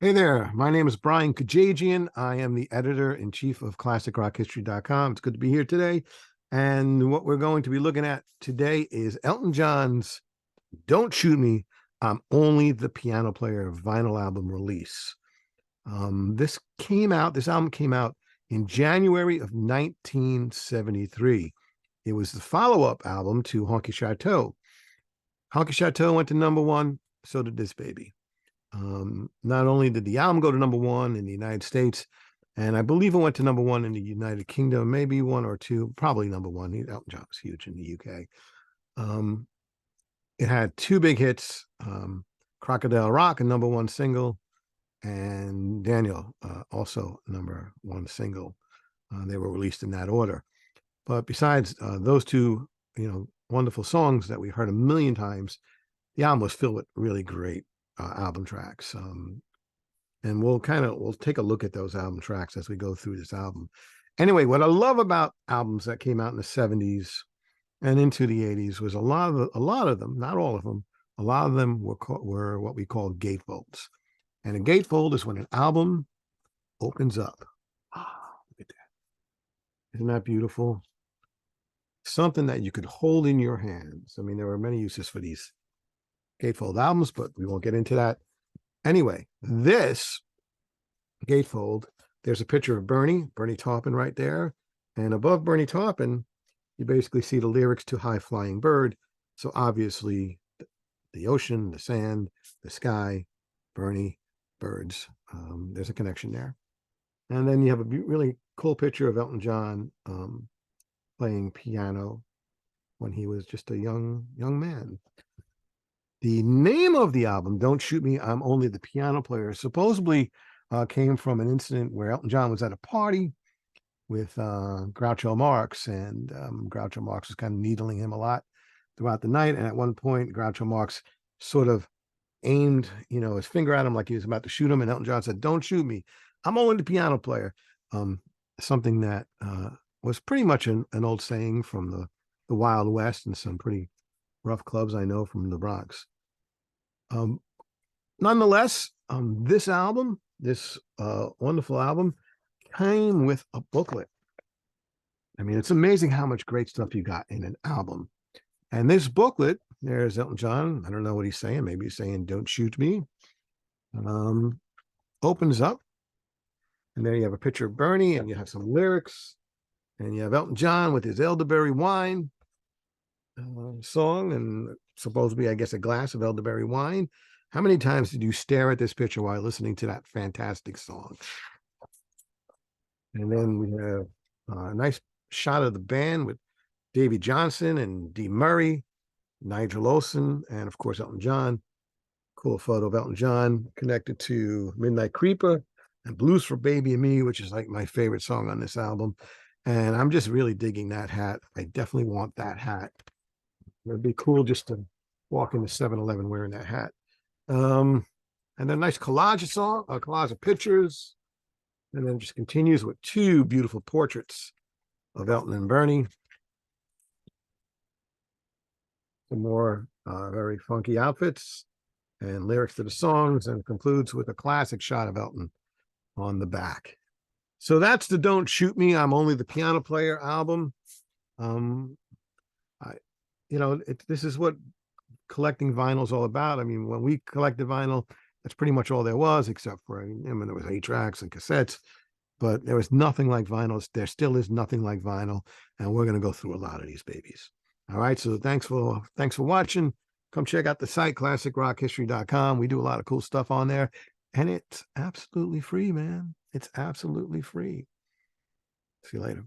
Hey there, my name is Brian Kajagian. I am the editor-in-chief of ClassicRockHistory.com. It's good to be here today. And what we're going to be looking at today is Elton John's Don't Shoot Me, I'm Only the Piano Player vinyl album release. This album came out in January of 1973. It was the follow-up album to Honky Chateau. Honky Chateau went to number one, so did this baby. Not only did the album go to number one in the United States, and I believe it went to number one in the United Kingdom, maybe one or two, probably number one. Elton John was huge in the UK. It had two big hits, Crocodile Rock, a number one single, and Daniel, also number one single. They were released in that order. But besides those two, wonderful songs that we heard a million times, the album was filled with really great album tracks. And we'll take a look at those album tracks as we go through this album. Anyway, what I love about albums that came out in the 70s and into the 80s was a lot of them, not all of them, a lot of them were what we call gatefolds. And a gatefold is when an album opens up. Look at that. Isn't that beautiful? Something that you could hold in your hands. I mean, there are many uses for these gatefold albums, but we won't get into that. Anyway, this gatefold, there's a picture of Bernie Taupin right there. And above Bernie Taupin, you basically see the lyrics to High Flying Bird. So obviously the ocean, the sand, the sky, Bernie, birds. There's a connection there. And then you have a really cool picture of Elton John playing piano when he was just a young man. The name of the album, Don't Shoot Me, I'm Only the Piano Player, supposedly came from an incident where Elton John was at a party with Groucho Marx, and Groucho Marx was kind of needling him a lot throughout the night. And at one point, Groucho Marx sort of aimed, his finger at him like he was about to shoot him. And Elton John said, "Don't shoot me. I'm only the piano player." Something that was pretty much an old saying from the Wild West and some pretty rough clubs I know from the Bronx. Nonetheless, this wonderful album came with a booklet. I mean, it's amazing how much great stuff you got in an album. And this booklet, there's Elton John. I don't know what he's saying. Maybe he's saying, "Don't shoot me." Opens up. And then you have a picture of Bernie, and you have some lyrics. And you have Elton John with his elderberry wine song, and supposedly, I guess, a glass of elderberry wine. How many times did you stare at this picture while listening to that fantastic song? And then we have a nice shot of the band with Davy Johnson and Dee Murray, Nigel Olsson, and of course Elton John. Cool photo of Elton John connected to Midnight Creeper and Blues for Baby and Me, which is like my favorite song on this album. And I'm just really digging that hat. I definitely want that hat. It'd be cool just to walk into 7-Eleven wearing that hat. And then a nice collage of pictures. And then just continues with two beautiful portraits of Elton and Bernie. Some more very funky outfits and lyrics to the songs, and concludes with a classic shot of Elton on the back. So that's the Don't Shoot Me, I'm Only the Piano Player album. This is what collecting vinyl is all about. I mean, when we collected vinyl, that's pretty much all there was, except for, there was 8-tracks and cassettes, but there was nothing like vinyl. There still is nothing like vinyl, and we're going to go through a lot of these babies. All right, so thanks for watching. Come check out the site, ClassicRockHistory.com. We do a lot of cool stuff on there, and it's absolutely free, man. It's absolutely free. See you later.